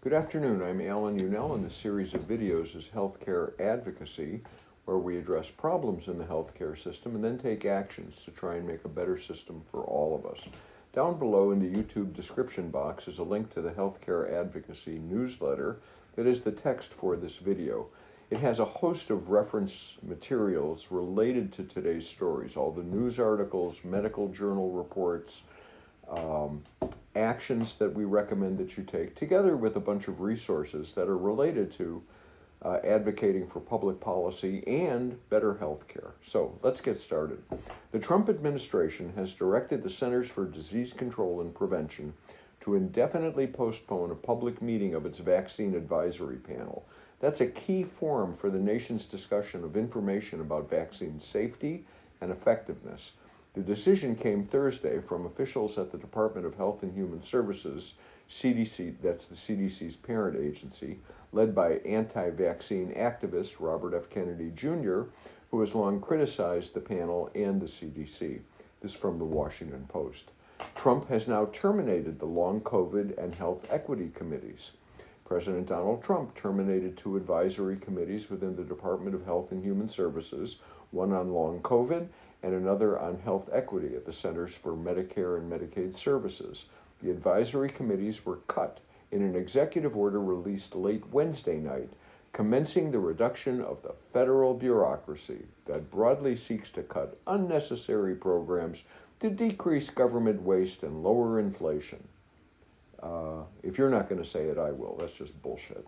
Good afternoon, I'm Alan Unell, and this series of videos is Healthcare Advocacy, where we address problems in the healthcare system and then take actions to try and make a better system for all of us. Down below in the YouTube description box is a link to the Healthcare Advocacy newsletter that is the text for this video. It has a host of reference materials related to today's stories, all the news articles, medical journal reports, actions that we recommend that you take, together with a bunch of resources that are related to advocating for public policy and better health care. So let's get started. The Trump administration has directed the Centers for Disease Control and Prevention to indefinitely postpone a public meeting of its vaccine advisory panel. That's a key forum for the nation's discussion of information about vaccine safety and effectiveness. The decision came Thursday from officials at the Department of Health and Human Services, CDC, that's the CDC's parent agency, led by anti-vaccine activist Robert F. Kennedy Jr., who has long criticized the panel and the CDC. This from the Washington Post. Trump has now terminated the long COVID and health equity committees. President Donald Trump terminated 2 advisory committees within the Department of Health and Human Services, one on long COVID and another on health equity at the Centers for Medicare and Medicaid Services. The advisory committees were cut in an executive order released late Wednesday night, commencing the reduction of the federal bureaucracy that broadly seeks to cut unnecessary programs to decrease government waste and lower inflation. If you're not going to say it, I will. That's just bullshit.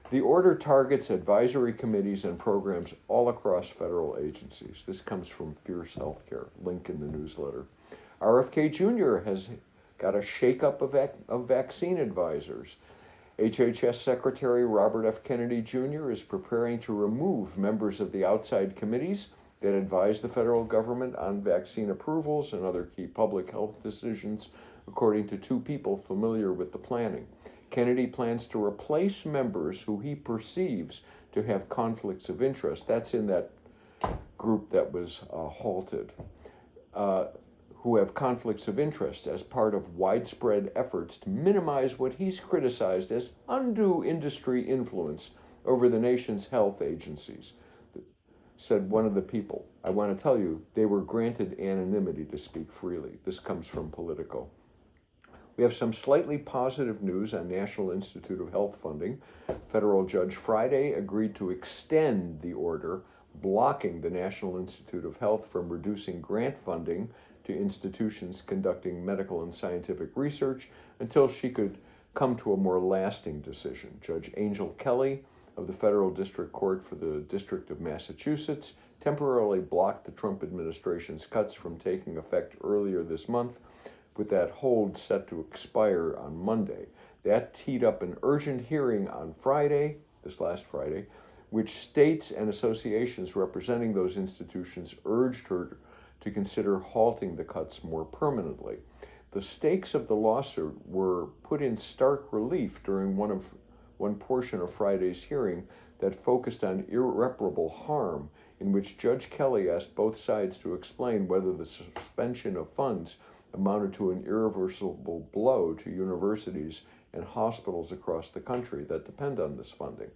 The order targets advisory committees and programs all across federal agencies. This comes from Fierce Healthcare, link in the newsletter. RFK Jr. has got a shakeup of vaccine advisors. HHS Secretary Robert F. Kennedy Jr. is preparing to remove members of the outside committees that advise the federal government on vaccine approvals and other key public health decisions, according to 2 people familiar with the planning. Kennedy plans to replace members who he perceives to have conflicts of interest. That's in that group that was halted, who have conflicts of interest as part of widespread efforts to minimize what he's criticized as undue industry influence over the nation's health agencies. Said one of the people, I want to tell you, they were granted anonymity to speak freely. This comes from Politico. We have some slightly positive news on National Institute of Health funding. Federal judge Friday agreed to extend the order blocking the National Institute of Health from reducing grant funding to institutions conducting medical and scientific research until she could come to a more lasting decision. Judge Angel Kelly of the Federal District Court for the District of Massachusetts temporarily blocked the Trump administration's cuts from taking effect earlier this month, with that hold set to expire on Monday. That teed up an urgent hearing on Friday, this last Friday, which states and associations representing those institutions urged her to consider halting the cuts more permanently. The stakes of the lawsuit were put in stark relief during one portion of Friday's hearing that focused on irreparable harm, in which Judge Kelly asked both sides to explain whether the suspension of funds amounted to an irreversible blow to universities and hospitals across the country that depend on this funding.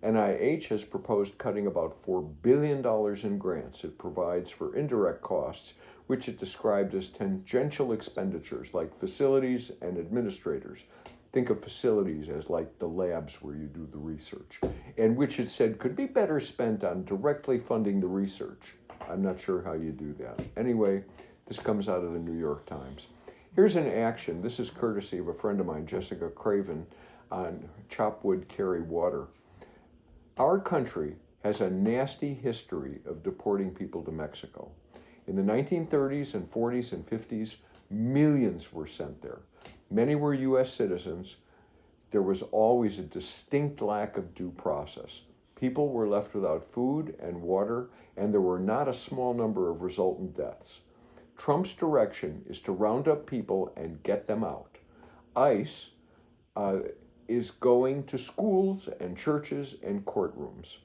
NIH has proposed cutting about $4 billion in grants it provides for indirect costs, which it described as tangential expenditures like facilities and administrators. Think of facilities as like the labs where you do the research, and which it said could be better spent on directly funding the research. I'm not sure how you do that. Anyway, this comes out of the New York Times. Here's an action. This is courtesy of a friend of mine, Jessica Craven, on Chop Wood, Carry Water. Our country has a nasty history of deporting people to Mexico. In the 1930s and 40s and 50s, millions were sent there. Many were U.S. citizens. There was always a distinct lack of due process. People were left without food and water, and there were not a small number of resultant deaths. Trump's direction is to round up people and get them out. ICE is going to schools and churches and courtrooms.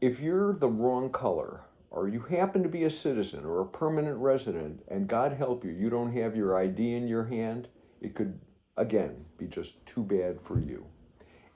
If you're the wrong color, or you happen to be a citizen or a permanent resident, and God help you, you don't have your ID in your hand, it could again, be just too bad for you.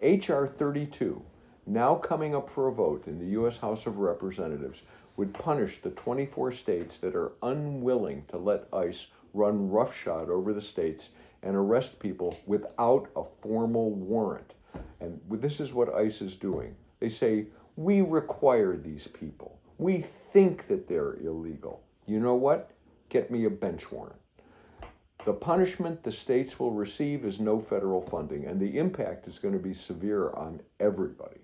H.R. 32, now coming up for a vote in the U.S. House of Representatives, would punish the 24 states that are unwilling to let ICE run roughshod over the states and arrest people without a formal warrant. And this is what ICE is doing. They say, we require these people. We think that they're illegal. You know what? Get me a bench warrant. The punishment the states will receive is no federal funding, and the impact is going to be severe on everybody.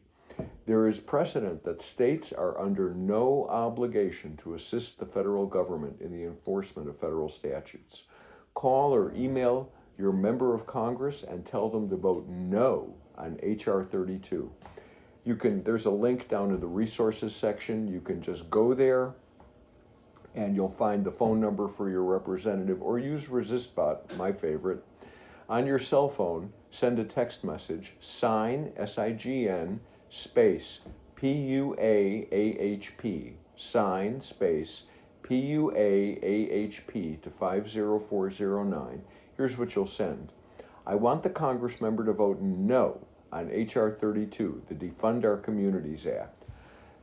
There is precedent that states are under no obligation to assist the federal government in the enforcement of federal statutes. Call or email your member of Congress and tell them to vote no on H.R. 32. There's a link down in the resources section. You can just go there and you'll find the phone number for your representative, or use ResistBot, my favorite. On your cell phone, send a text message, sign, S-I-G-N, space, P-U-A-A-H-P, sign, space, P-U-A-A-H-P to 50409. Here's what you'll send. I want the Congress member to vote no on H.R. 32, the Defund Our Communities Act.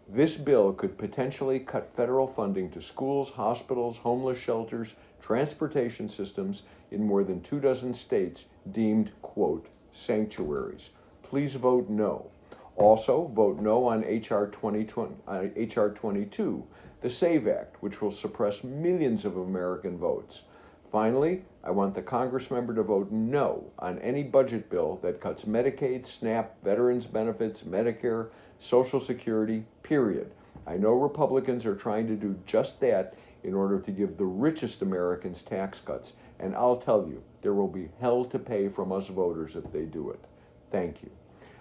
This bill could potentially cut federal funding to schools, hospitals, homeless shelters, transportation systems in more than 24 states deemed, quote, sanctuaries. Please vote no. Also, vote no on H.R. 22, the SAVE Act, which will suppress millions of American votes. Finally, I want the Congress member to vote no on any budget bill that cuts Medicaid, SNAP, Veterans Benefits, Medicare, Social Security, period. I know Republicans are trying to do just that in order to give the richest Americans tax cuts, and I'll tell you, there will be hell to pay from us voters if they do it. Thank you.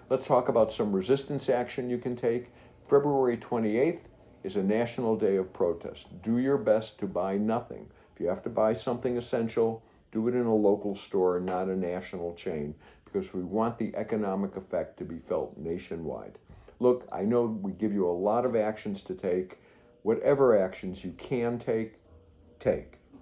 Let's talk about some resistance action you can take. February 28th is a national day of protest. Do your best to buy nothing. If you have to buy something essential, do it in a local store, not a national chain, because we want the economic effect to be felt nationwide. Look, I know we give you a lot of actions to take. Whatever actions you can take,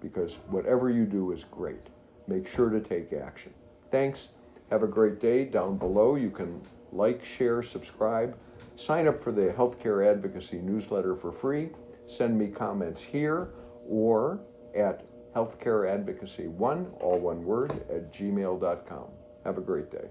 because whatever you do is great. Make sure to take action. Thanks. Have a great day. Down below, you can like, share, subscribe. Sign up for the Healthcare Advocacy newsletter for free. Send me comments here or at healthcareadvocacy1, all one word, @gmail.com. Have a great day.